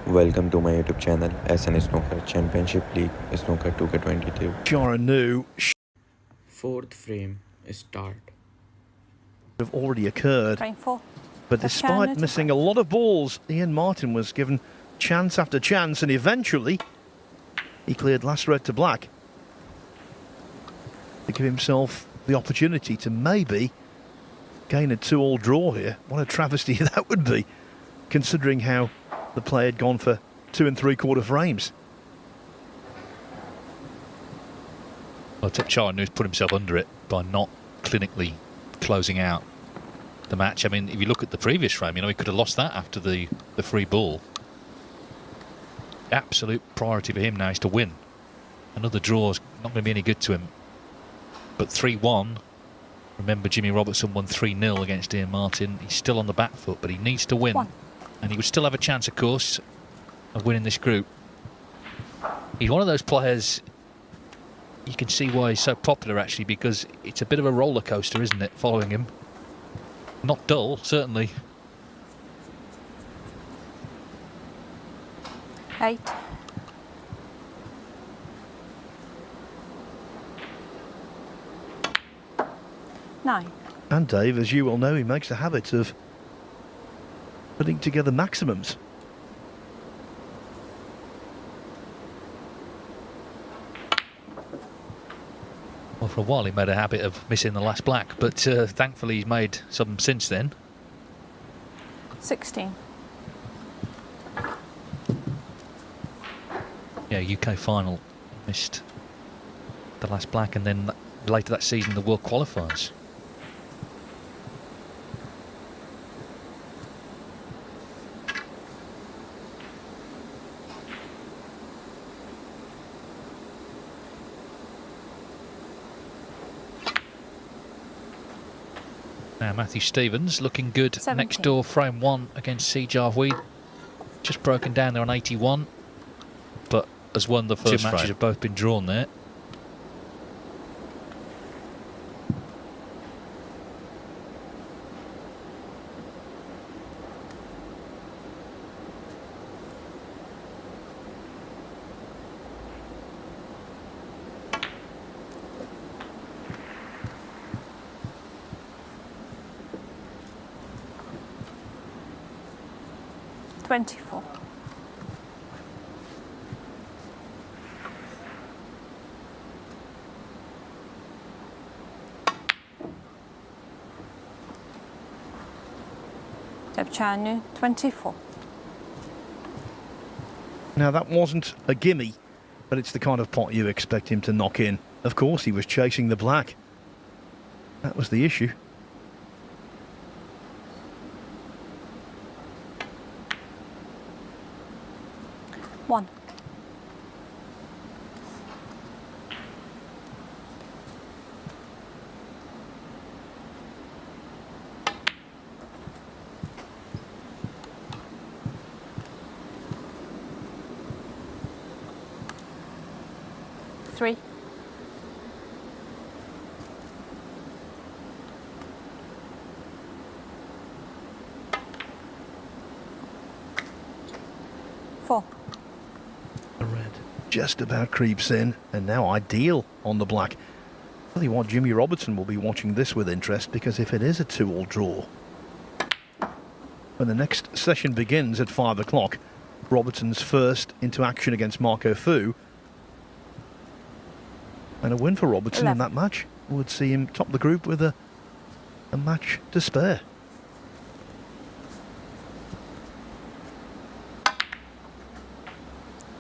Welcome to my YouTube channel, SN Snooker Championship League, Snooker 2K22. Thepchaiya.Un-Nooh Fourth frame, start. have already occurred. Painful. But despite missing a lot of balls, Ian Martin was given chance after chance, and eventually he cleared last red to black to give himself the opportunity to maybe gain a 2-all draw here. What a travesty that would be, considering how the play had gone for 2 3/4 frames. Well, Thepchaiya.Un-Nooh's put himself under it by not clinically closing out the match. I mean, if you look at the previous frame, he could have lost that after the free ball. Absolute priority for him now is to win. Another draw's not going to be any good to him. But 3-1, remember Jimmy Robertson won 3-0 against Ian Martin. He's still on the back foot, but he needs to win. And he would still have a chance, of course, of winning this group. He's one of those players, you can see why he's so popular, actually, because it's a bit of a roller coaster, isn't it, following him? Not dull, certainly. 8. 9. And Dave, as you will know, he makes a habit of putting together maximums. Well, for a while he made a habit of missing the last black, but thankfully he's made some since then. 16. Yeah, UK final, missed the last black, and then later that season the World Qualifiers. Now Matthew Stevens looking good 17. next door, frame 1 against C. Jarveed. Just broken down there on 81, but has won the first. Two matches have both been drawn there. Twenty-four. Thepchaiya.Un-Nooh, 24. Now, that wasn't a gimme, but it's the kind of pot you expect him to knock in. Of course, he was chasing the black. That was the issue. One. Three. Four. The red just about creeps in, and now ideal on the black. I tell you what, Jimmy Robertson will be watching this with interest, because if it is a 2-all draw, when the next session begins at 5 o'clock, Robertson's first into action against Marco Fu, and a win for Robertson 11. in that match would see him top the group with a match to spare.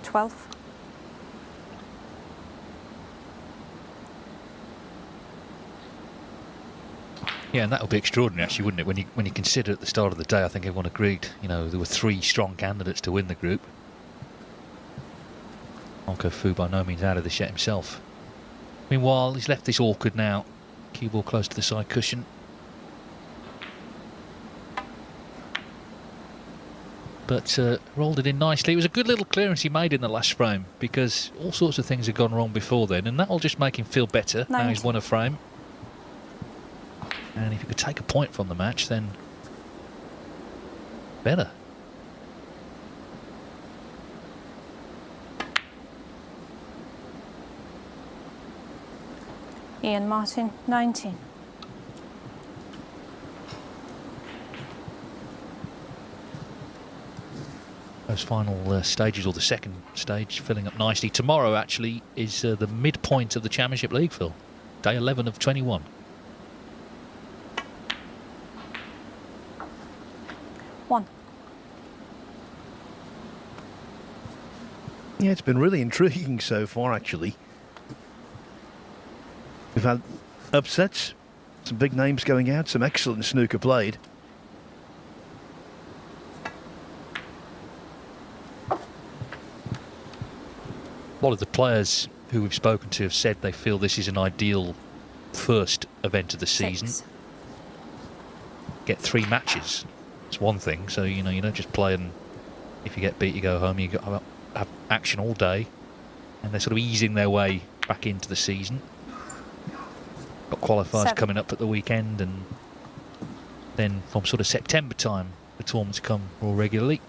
Twelve. Yeah, and that would be extraordinary, actually, wouldn't it? When you consider at the start of the day, I think everyone agreed, there were 3 strong candidates to win the group. Marco Fu by no means out of this yet himself. Meanwhile, he's left this awkward now. Cue ball close to the side cushion. But rolled it in nicely. It was a good little clearance he made in the last frame, because all sorts of things had gone wrong before then, and that'll just make him feel better. 90. Now he's won a frame. And if you could take a point from the match, then better. Ian Martin, 19. Those final stages, or the second stage, filling up nicely. Tomorrow, actually, is the midpoint of the Championship League, Phil. Day 11 of 21. One. Yeah, it's been really intriguing so far, actually. We've had upsets, some big names going out, some excellent snooker played. A lot of the players who we've spoken to have said they feel this is an ideal first event of the season. 6. Get 3 matches. It's one thing, so you don't just play and if you get beat you go home. You got have action all day, and they're sort of easing their way back into the season. Got qualifiers 7. coming up at the weekend, and then from sort of September time the tournaments come more regularly.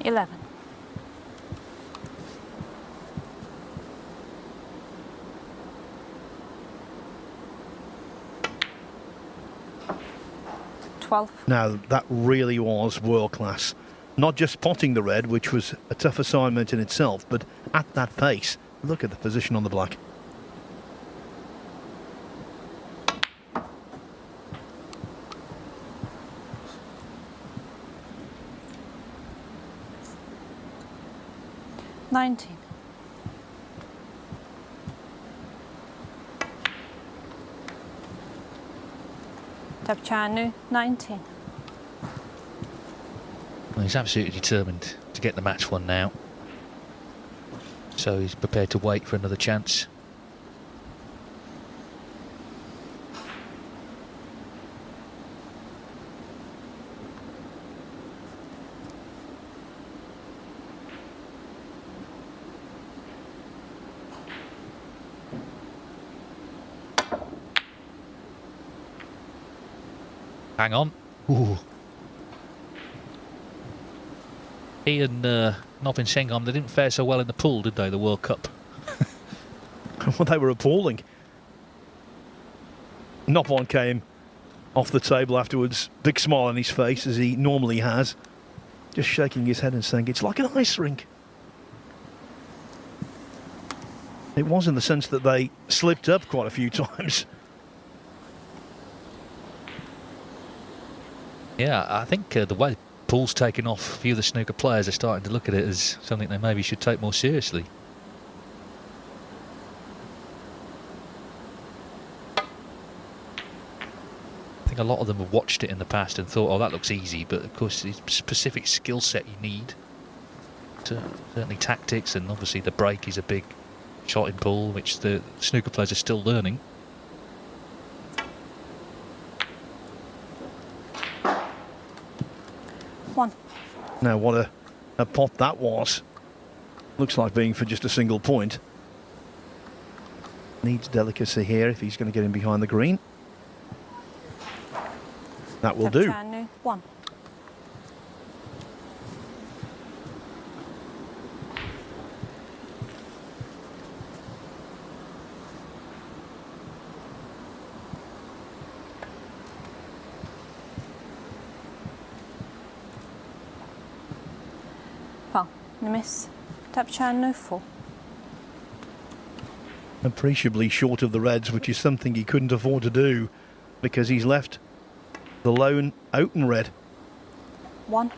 Eleven. Now, that really was world class. Not just potting the red, which was a tough assignment in itself, but at that pace. Look at the position on the black. Nineteen. Thepchaiya-Un-Nooh, 19. Well, he's absolutely determined to get the match won now, so he's prepared to wait for another chance. Hang on. Ooh. He and Novin Sengam, they didn't fare so well in the pool, did they, the World Cup? Well, they were appalling. Nopon came off the table afterwards, big smile on his face, as he normally has, just shaking his head and saying, it's like an ice rink. It was in the sense that they slipped up quite a few times. Yeah, I think the way pool's taken off, a few of the snooker players are starting to look at it as something they maybe should take more seriously. I think a lot of them have watched it in the past and thought, oh, that looks easy, but of course it's a specific skill set you need. Certainly tactics, and obviously the break is a big shot in pool, which the snooker players are still learning. One. Now, what a pot that was. Looks like being for just a single point. Needs delicacy here if he's going to get in behind the green. That will do. Thepchaiya-Un-Nooh, 1. Foul. Miss. Thepchaiya-Un-Nooh, 4. Appreciably short of the reds, which is something he couldn't afford to do because he's left the lone open red. 1.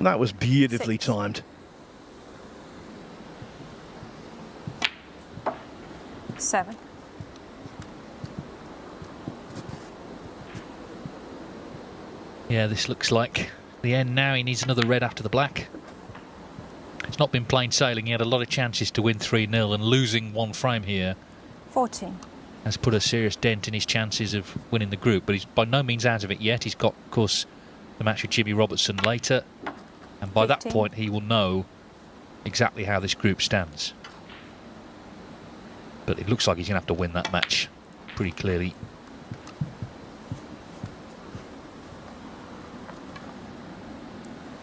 That was beautifully 6. timed. 7. Yeah, this looks like the end now. He needs another red after the black. It's not been plain sailing. He had a lot of chances to win 3-0, and losing one frame here 14. Has put a serious dent in his chances of winning the group, but he's by no means out of it yet. He's got, of course, the match with Jimmy Robertson later, and by 15. that point he will know exactly how this group stands. But it looks like he's going to have to win that match pretty clearly.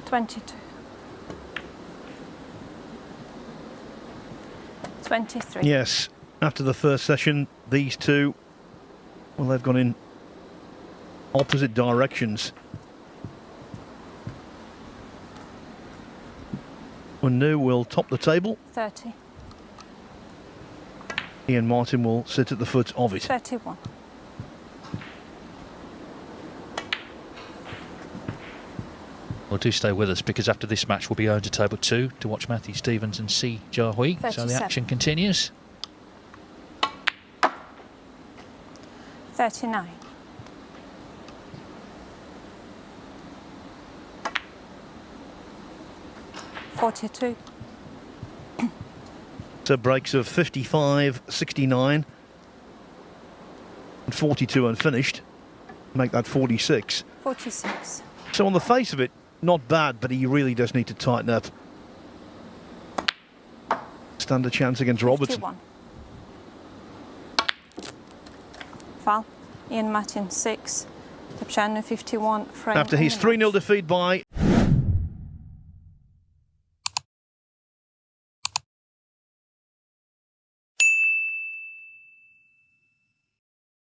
$22. 23. Yes, after the first session, these two, well, they've gone in opposite Un-Nooh will top the table. 30. Ian Martin will sit at the foot of it. 31. Well, do stay with us, because after this match we'll be going to table 2 to watch Matthew Stevens and see Jia Hui. So the 37. action continues. 39. 42. So breaks of 55, 69 and 42 unfinished. Make that 46. 46. So on the face of it, not bad, but he really does need to tighten up. Stand a chance against Robertson. 51. Foul. Ian Martin 6. Thepchaiya-Un-Nooh 51. Frame After his in the match. 3-0 defeat by